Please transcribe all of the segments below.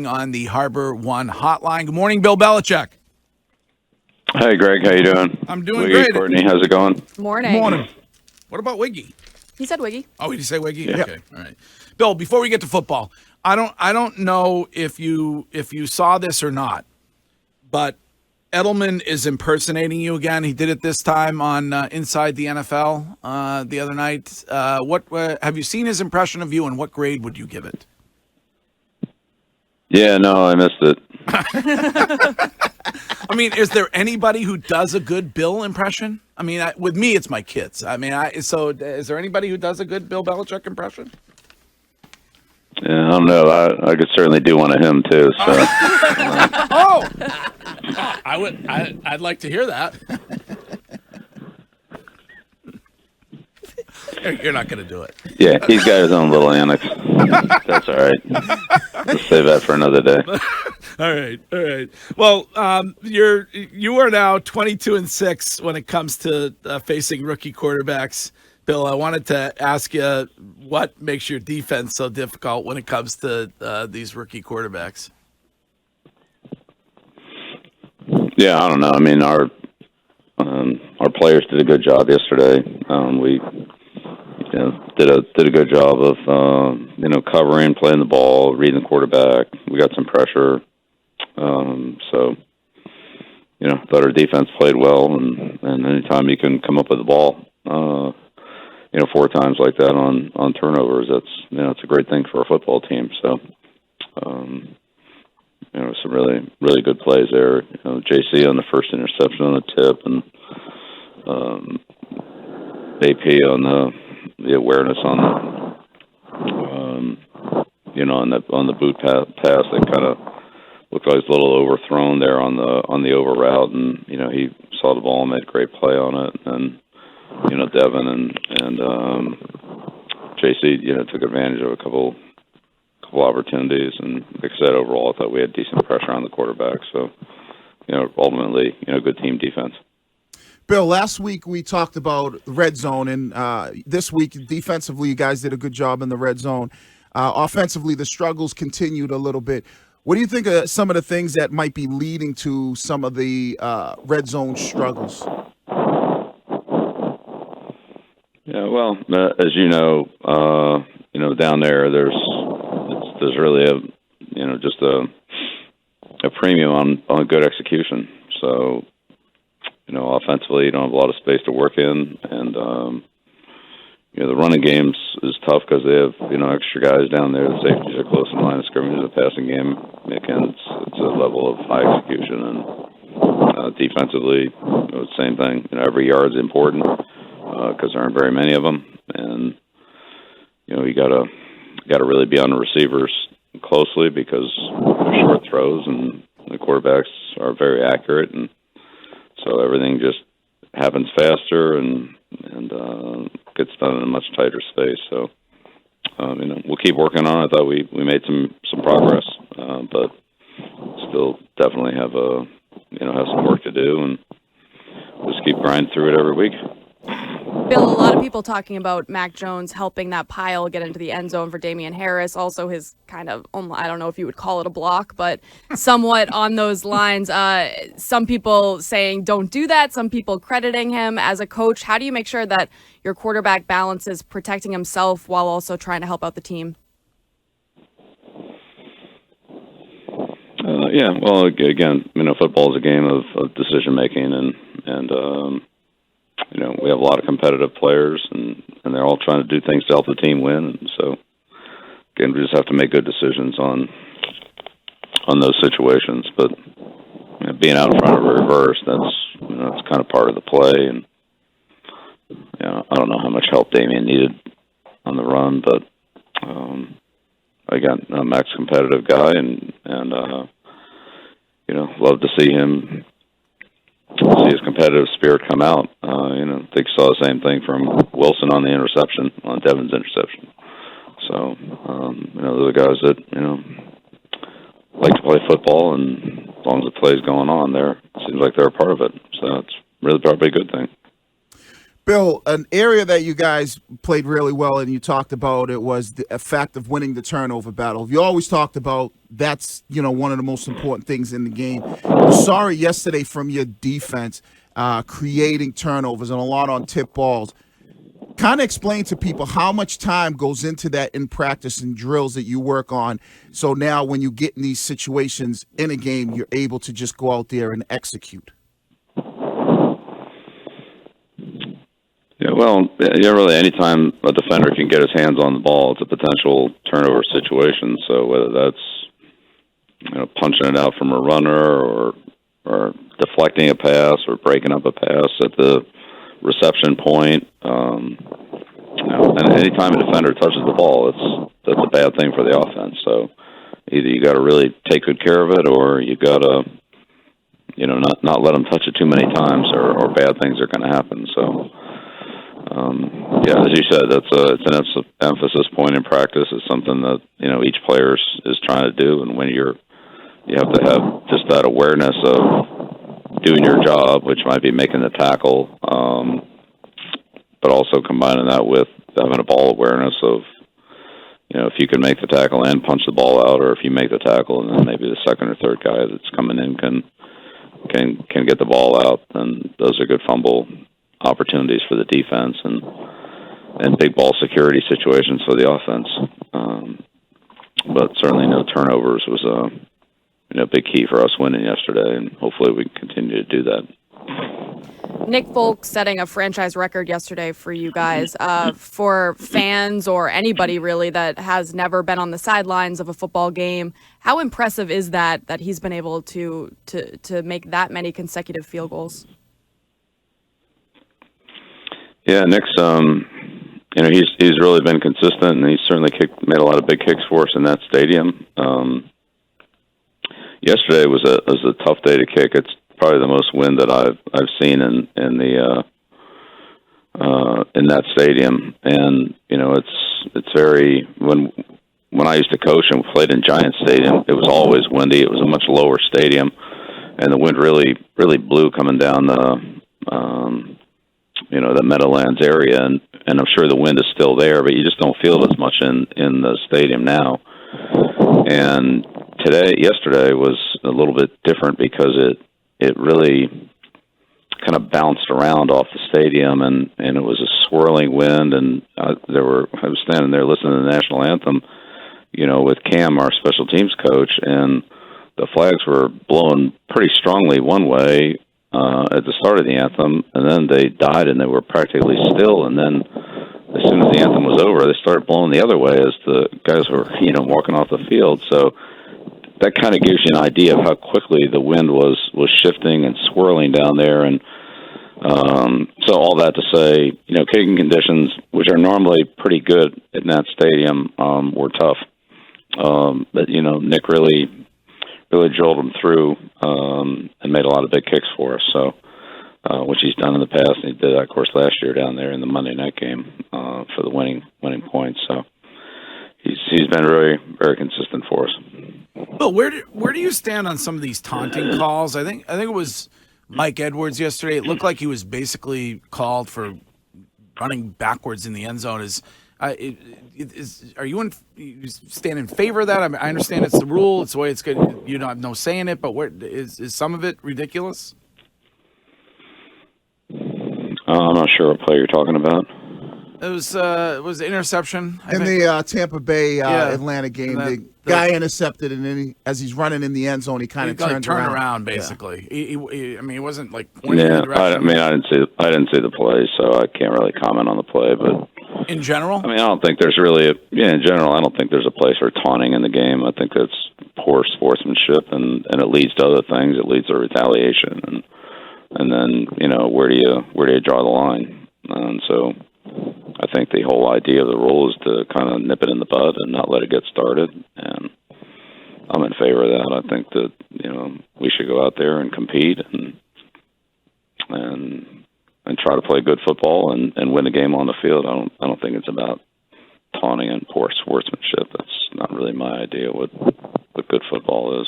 On the Harbor One hotline. Good morning, Bill Belichick. Hey, Greg. How you doing? I'm doing Wiggy, great. Courtney, how's it going? Morning. What about Wiggy? He said Wiggy. Oh, did you say Wiggy? Yeah. Okay, all right. Bill, before we get to football, I don't know if you saw this or not, but Edelman is impersonating you again. He did it this time on Inside the NFL the other night. What have you seen his impression of you, and what grade would you give it? Yeah, no, I missed it. I mean, is there anybody who does a good Bill impression? I mean, with me, it's my kids. I mean, so is there anybody who does a good Bill Belichick impression? Yeah, I don't know. I could certainly do one of him too. So I'd like to hear that. You're not going to do it. yeah, he's got his own little annex. That's all right. Let's save that for another day. All right. Well, you are now 22-6 when it comes to facing rookie quarterbacks. Bill, I wanted to ask you what makes your defense so difficult when it comes to these rookie quarterbacks. Yeah, I don't know. I mean, our players did a good job yesterday. We did a good job of covering, playing the ball, reading the quarterback. We got some pressure. So thought our defense played well, and anytime you can come up with the ball, 4 times like that on turnovers, it's a great thing for a football team. So, some really, really good plays there. JC on the first interception on the tip, and AP on the awareness on the boot pass that kind of looked like it was a little overthrown there on the over route, and he saw the ball and made a great play on it, and Devin and JC took advantage of a couple opportunities, and like I said, overall I thought we had decent pressure on the quarterback, so ultimately good team defense. Bill, last week we talked about red zone, and this week defensively you guys did a good job in the red zone. Offensively, the struggles continued a little bit. What do you think of some of the things that might be leading to some of the red zone struggles? Yeah, well, as you know, down there, there's really just a premium on good execution. So, offensively, you don't have a lot of space to work in, and the running games is tough because they have extra guys down there. The safeties are close in line of scrimmage. The passing game, again, it's a level of high execution, and defensively, same thing. Every yard's important because there aren't very many of them, and you gotta really be on the receivers closely because they're short throws, and the quarterbacks are very accurate, and so everything just happens faster and gets done in a much tighter space. So we'll keep working on it. I thought we made some progress, but still definitely have some work to do, and just keep grinding through it every week. Bill, a lot of people talking about Mac Jones helping that pile get into the end zone for Damian Harris. Also his kind of, I don't know if you would call it a block, but somewhat on those lines. Some people saying don't do that. Some people crediting him as a coach. How do you make sure that your quarterback balances protecting himself while also trying to help out the team? Well, again, football is a game of decision making, and we have a lot of competitive players, and they're all trying to do things to help the team win. And so, again, we just have to make good decisions on those situations. But being out in front of a reverse, that's kind of part of the play. And I don't know how much help Damian needed on the run, but again, Mac's a competitive guy, and love to see him. See his competitive spirit come out. I think saw the same thing from Wilson on the interception, on Devin's interception. So, those are guys that, like to play football, and as long as the play's going on there, it seems like they're a part of it. So it's really probably a good thing. Bill, an area that you guys played really well and you talked about it was the fact of winning the turnover battle. You always talked about that's, one of the most important things in the game. You saw it yesterday from your defense, creating turnovers and a lot on tip balls. Kind of explain to people how much time goes into that in practice and drills that you work on. So now when you get in these situations in a game, you're able to just go out there and execute. Yeah, well, really anytime a defender can get his hands on the ball, it's a potential turnover situation. So whether that's punching it out from a runner or deflecting a pass or breaking up a pass at the reception point, and anytime a defender touches the ball, that's a bad thing for the offense. So either you got to really take good care of it, or you got to not let them touch it too many times, or bad things are going to happen. So. As you said, it's an emphasis point in practice. It's something that each player is trying to do, and when you have to have just that awareness of doing your job, which might be making the tackle, but also combining that with having a ball awareness of if you can make the tackle and punch the ball out, or if you make the tackle and then maybe the second or third guy that's coming in can get the ball out, then those are good fumble opportunities for the defense and big ball security situations for the offense. But certainly no turnovers was a big key for us winning yesterday, and hopefully we can continue to do that. Nick Folk setting a franchise record yesterday for you guys. For fans or anybody really that has never been on the sidelines of a football game, how impressive is that he's been able to make that many consecutive field goals? Yeah, Nick's he's really been consistent, and he's certainly made a lot of big kicks for us in that stadium. Yesterday was a tough day to kick. It's probably the most wind that I've seen in that stadium, and it's very when I used to coach and played in Giant Stadium, it was always windy. It was a much lower stadium, and the wind really blew coming down the Meadowlands area, and I'm sure the wind is still there, but you just don't feel it as much in the stadium now. And yesterday was a little bit different because it really kind of bounced around off the stadium, and it was a swirling wind, and I was standing there listening to the national anthem, with Cam, our special teams coach, and the flags were blowing pretty strongly one way at the start of the anthem, and then they died and they were practically still, and then as soon as the anthem was over, they started blowing the other way as the guys were, walking off the field. So that kind of gives you an idea of how quickly the wind was shifting and swirling down there, and so all that to say, kicking conditions, which are normally pretty good in that stadium, were tough. But Nick really drilled them through and made a lot of big kicks for us. So, which he's done in the past, and he did that, of course, last year down there in the Monday night game for the winning points. So, he's been very, very consistent for us. Well, where do you stand on some of these taunting calls? I think it was Mike Edwards yesterday. It looked like he was basically called for running backwards in the end zone. Are you stand in favor of that? I mean, I understand it's the rule, it's the way it's good. You don't have no say in it, but where is some of it ridiculous? I'm not sure what play you're talking about. It was the interception in the Tampa Bay Atlanta game. The guy intercepted, and then as he's running in the end zone, he kind of turned around. Basically. Yeah. He wasn't like pointing in the direction. I didn't see the play, so I can't really comment on the play. But in general, I don't think there's really in general, I don't think there's a place for taunting in the game. I think that's poor sportsmanship, and it leads to other things. It leads to retaliation, and then where do you draw the line? And so I think the whole idea of the rule is to kind of nip it in the bud and not let it get started. And I'm in favor of that. I think that we should go out there and compete and try to play good football and win the game on the field. I don't think it's about taunting and poor sportsmanship. That's not really my idea what good football is.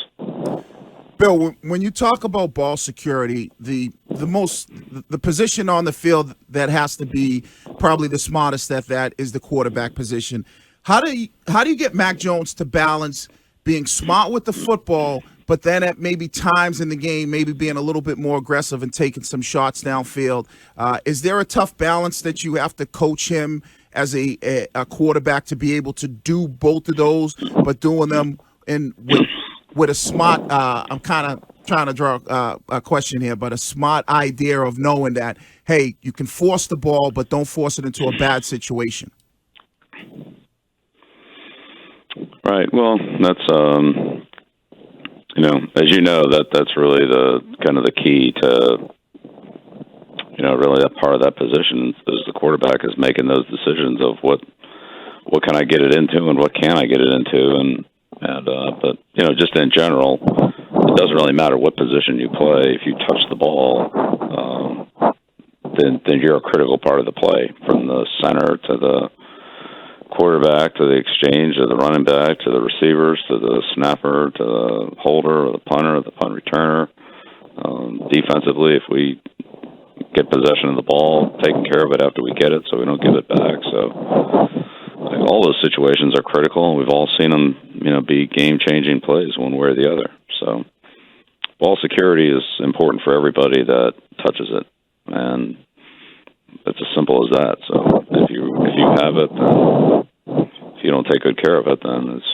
Bill, when you talk about ball security, the the position on the field that has to be probably the smartest at that is the quarterback position. How do you get Mac Jones to balance being smart with the football, but then at maybe times in the game, maybe being a little bit more aggressive and taking some shots downfield? Is there a tough balance that you have to coach him as a quarterback to be able to do both of those, but doing them with a smart? I'm kind of trying to draw a question here, but a smart idea of knowing that, hey, you can force the ball, but don't force it into a bad situation. Right. Well, that's as you know, that's really the kind of the key to really that part of that position is the quarterback is making those decisions of what can I get it into and what can I get it into but just in general, it doesn't really matter what position you play. If you touch the ball, then you're a critical part of the play, from the center to the quarterback to the exchange to the running back to the receivers to the snapper to the holder or the punter or the punt returner. Defensively, if we get possession of the ball, taking care of it after we get it so we don't give it back. So all those situations are critical, and we've all seen them, be game-changing plays one way or the other. So ball security is important for everybody that touches it, and it's as simple as that. So if you have it, then if you don't take good care of it, then it's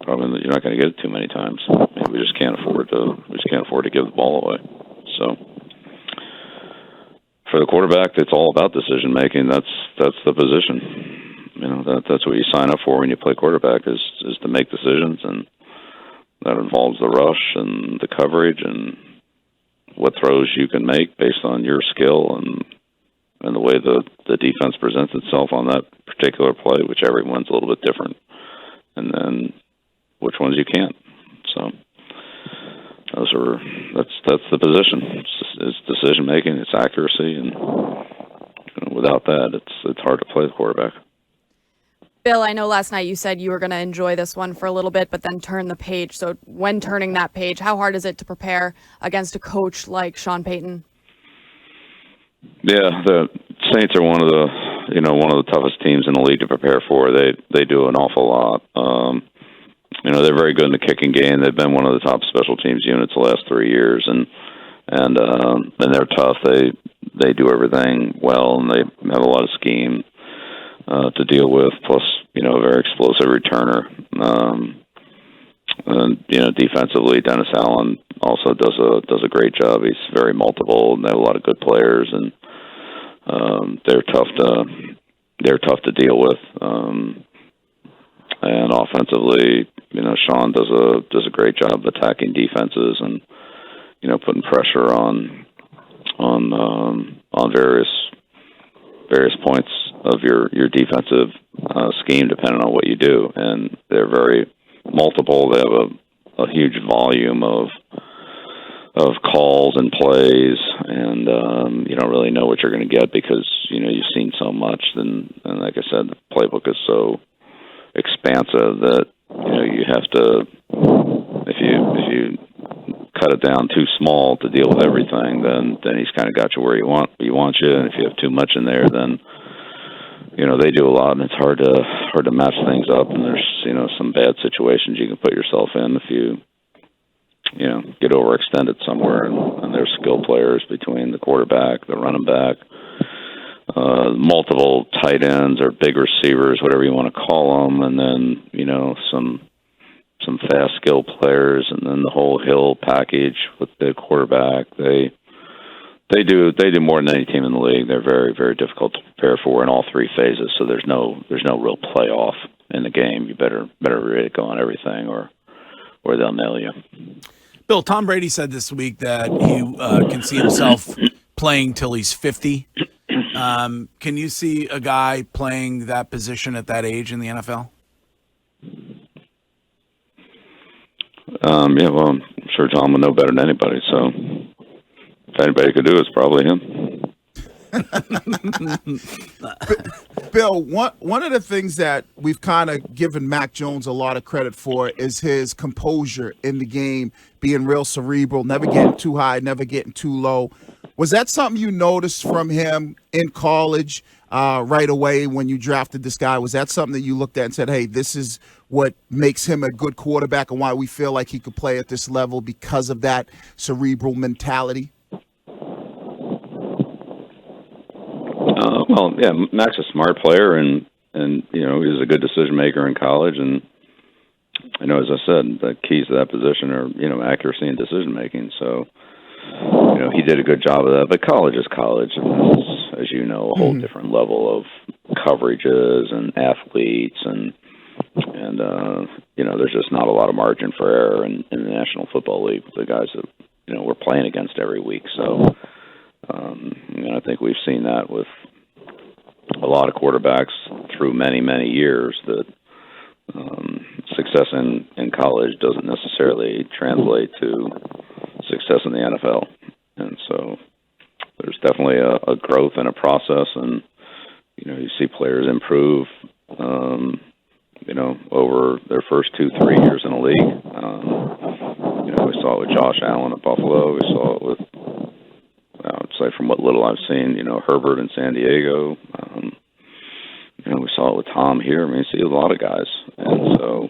probably you're not going to get it too many times. We just can't afford to give the ball away. So for the quarterback, it's all about decision making. That's the position. That's what you sign up for when you play quarterback is to make decisions, and that involves the rush and the coverage and what throws you can make based on your skill and the way the defense presents itself on that particular play, which everyone's a little bit different, and then which ones you can't. So that's the position. It's decision making, it's accuracy, and without that, it's hard to play the quarterback. Bill, I know last night you said you were going to enjoy this one for a little bit, but then turn the page. So when turning that page, how hard is it to prepare against a coach like Sean Payton? Yeah, the Saints are one of the toughest teams in the league to prepare for. They do an awful lot. They're very good in the kicking game. They've been one of the top special teams units the last 3 years, and they're tough. They do everything well, and they have a lot of scheme to deal with. Plus, a very explosive returner. And defensively, Dennis Allen also does a great job. He's very multiple, and they have a lot of good players, and they're tough to deal with. And offensively, Sean does a great job of attacking defenses and putting pressure on various points of your defensive scheme, depending on what you do. And they're very multiple. They have a huge volume of calls and plays, and you don't really know what you're going to get because you've seen so much. And like I said, the playbook is so expansive that you have to, if you cut it down too small to deal with everything, then he's kind of got you where he wants you. And if you have too much in there, then they do a lot, and it's hard to match things up. And there's some bad situations you can put yourself in if you get overextended somewhere. And there's skill players between the quarterback, the running back, multiple tight ends or big receivers, whatever you want to call them, and then some fast skill players, and then the whole Hill package with the quarterback. They do more than any team in the league. They're very, very difficult to prepare for in all three phases. So there's no real playoff in the game. You better really go on everything, or they'll nail you. Bill, Tom Brady said this week that he can see himself playing till he's 50. Can you see a guy playing that position at that age in the NFL? Yeah, well, I'm sure Tom would know better than anybody. So if anybody could do it, it's probably him. Bill, one of the things that we've kind of given Mac Jones a lot of credit for is his composure in the game, being real cerebral, never getting too high, never getting too low. Was that something you noticed from him in college right away when you drafted this guy? Was that something that you looked at and said, hey, this is what makes him a good quarterback and why we feel like he could play at this level because of that cerebral mentality? Well, yeah, Mac's a smart player, and he was a good decision maker in college. And as I said, the keys to that position are accuracy and decision making. So he did a good job of that. But college is college, and it's, as you know, a whole different level of coverages and athletes, and there's just not a lot of margin for error in the National Football League with the guys that we're playing against every week. So I think we've seen that with a lot of quarterbacks through many, many years, that success in college doesn't necessarily translate to success in the NFL. And so there's definitely a growth and a process, and you see players improve over their first 2-3 years in the league. We saw it with Josh Allen at Buffalo. We saw it with, I'd say, from what little I've seen, Herbert in San Diego. We saw it with Tom here. I mean, you see a lot of guys, and so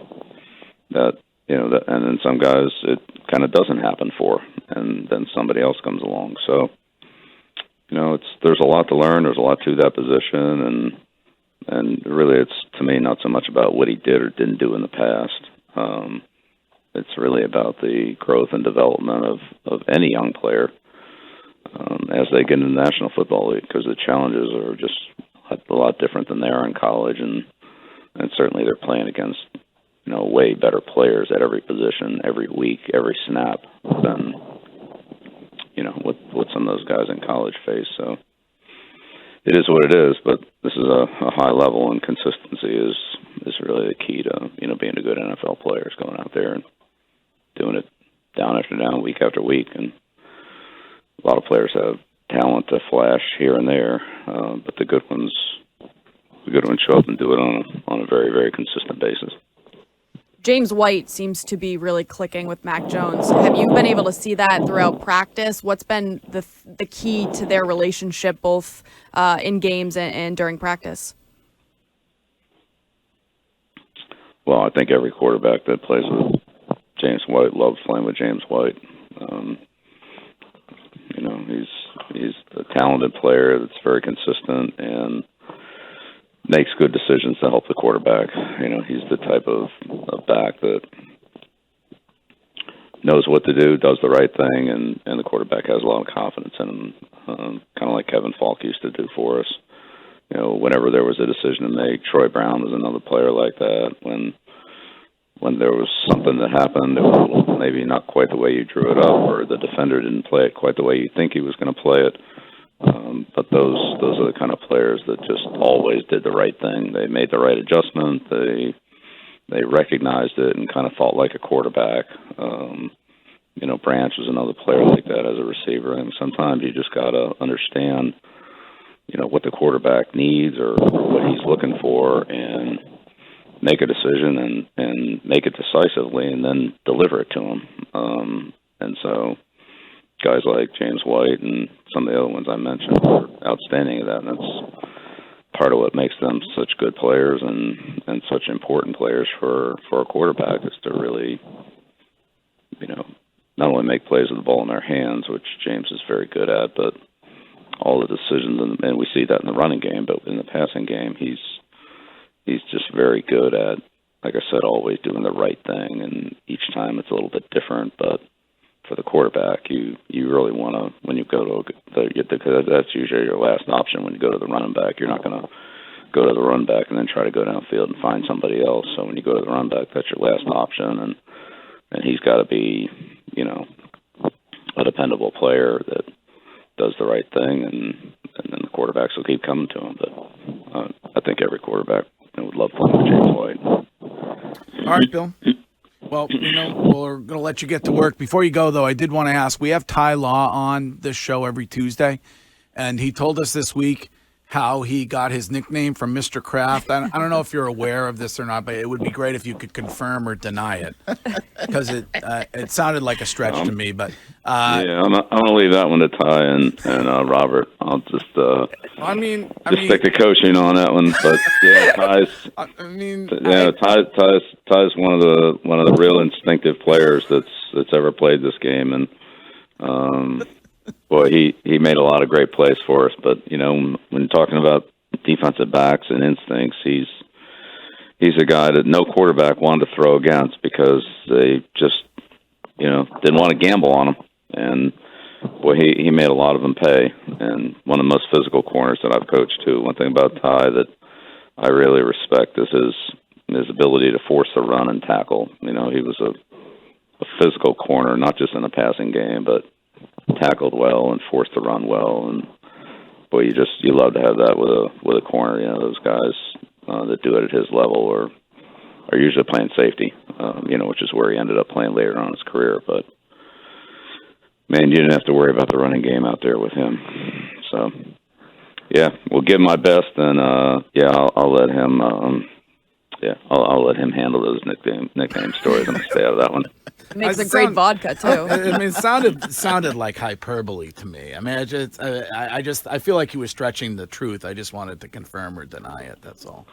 that and then some guys it kind of doesn't happen for, and then somebody else comes along. So there's a lot to learn. There's a lot to that position, and really, it's, to me, not so much about what he did or didn't do in the past. It's really about the growth and development of any young player as they get into the National Football League, because the challenges are just a lot different than they are in college, and certainly they're playing against way better players at every position, every week, every snap than what some of those guys in college face. So it is what it is, but this is a high level, and consistency is really the key to being a good NFL player, is going out there and doing it down after down, week after week. And a lot of players have talent to flash here and there, but the good ones show up and do it on a very, very consistent basis. James White seems to be really clicking with Mac Jones. Have you been able to see that throughout practice? What's been the key to their relationship, both in games and during practice? Well, I think every quarterback that plays with James White loves playing with James White. He's a talented player that's very consistent and makes good decisions to help the quarterback. He's the type of back that knows what to do, does the right thing, and the quarterback has a lot of confidence in him, kind of like Kevin Falk used to do for us. Whenever there was a decision to make, Troy Brown was another player like that. When there was something that happened that was maybe not quite the way you drew it up, or the defender didn't play it quite the way you think he was going to play it. But those are the kind of players that just always did the right thing. They made the right adjustment. They recognized it and kind of fought like a quarterback. Branch was another player like that as a receiver. And sometimes you just got to understand, what the quarterback needs or what he's looking for, and make a decision and make it decisively, and then deliver it to him. And so guys like James White and some of the other ones I mentioned are outstanding at that, and that's part of what makes them such good players and such important players for a quarterback, is to really, not only make plays with the ball in their hands, which James is very good at, but all the decisions, and we see that in the running game, but in the passing game, he's just very good at, like I said, always doing the right thing, and each time it's a little bit different. But for the quarterback, you really want to, when you go to because that's usually your last option when you go to the running back. You're not going to go to the run back and then try to go downfield and find somebody else. So when you go to the run back, that's your last option, and he's got to be, a dependable player that does the right thing, and then the quarterbacks will keep coming to him. But I think every quarterback would love playing with James White. All right, Bill. Well, we're going to let you get to work. Before you go, though, I did want to ask, we have Ty Law on this show every Tuesday, and he told us this week how he got his nickname from Mr. Kraft. I don't know if you're aware of this or not, but it would be great if you could confirm or deny it, because it sounded like a stretch to me. But yeah, I'm gonna leave that one to Ty and Robert. I'll just stick to coaching on that one. But yeah, Ty's one of the real instinctive players that's ever played this game, and boy, he made a lot of great plays for us. But when talking about defensive backs and instincts, he's a guy that no quarterback wanted to throw against because they just didn't want to gamble on him. And boy, he made a lot of them pay. And one of the most physical corners that I've coached too. One thing about Ty that I really respect is his ability to force the run and tackle. He was a physical corner, not just in a passing game, but tackled well and forced the run well. And boy, you love to have that with a corner. Those guys that do it at his level are usually playing safety, which is where he ended up playing later on in his career. But man, you didn't have to worry about the running game out there with him. So yeah, we'll give him my best, and I'll let him. I'll let him handle those nickname stories. I'm gonna stay out of that one. It makes a great vodka too. It sounded like hyperbole to me. I mean, I feel like he was stretching the truth. I just wanted to confirm or deny it. That's all.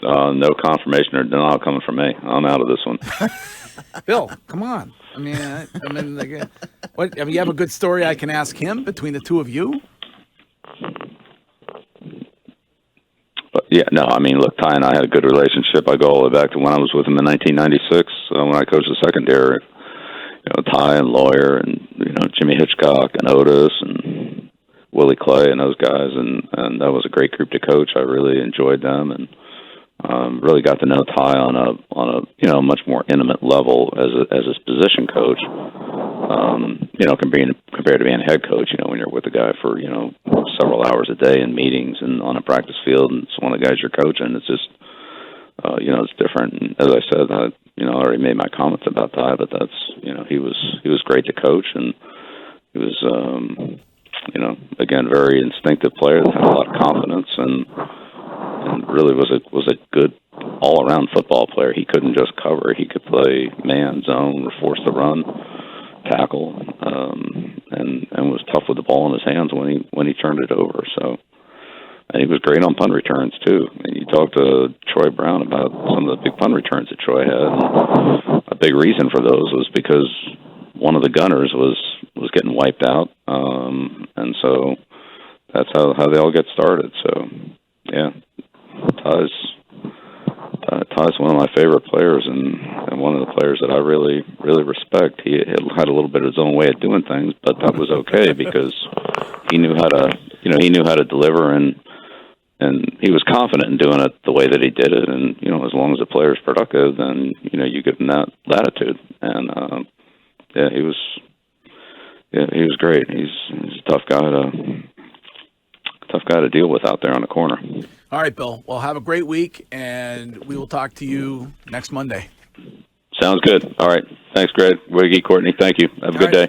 No confirmation or denial coming from me. I'm out of this one. Bill, come on. You have a good story I can ask him between the two of you? But yeah, no, look, Ty and I had a good relationship. I go all the way back to when I was with him in 1996 when I coached the secondary. Ty and Lawyer and Jimmy Hitchcock and Otis and Willie Clay and those guys, and that was a great group to coach. I really enjoyed them and really got to know Ty on a much more intimate level as his position coach. Compared to being a head coach, when you're with a guy for several hours a day in meetings and on a practice field, and it's one of the guys you're coaching. It's just it's different. And as I said, I already made my comments about Ty, but that's he was great to coach, and he was again very instinctive player that had a lot of confidence and really was a good all around football player. He couldn't just cover; he could play man, zone, or force the run, tackle, and was tough with the ball in his hands when he turned it over. So, and he was great on punt returns too. And you talked to Troy Brown about some of the big punt returns that Troy had. And a big reason for those was because one of the gunners was getting wiped out, and so that's how they all get started. So, yeah, Ty's one of my favorite players and one of the players that I really, really respect. He had a little bit of his own way of doing things, but that was okay because he knew how to deliver and he was confident in doing it the way that he did it. And, as long as the player's productive, then, you give him that latitude. And, he was great. He's a tough guy to deal with out there on the corner. All right, Bill. Well, have a great week, and we will talk to you next Monday. Sounds good. All right. Thanks, Greg. Wiggy, Courtney, thank you. Have a good day.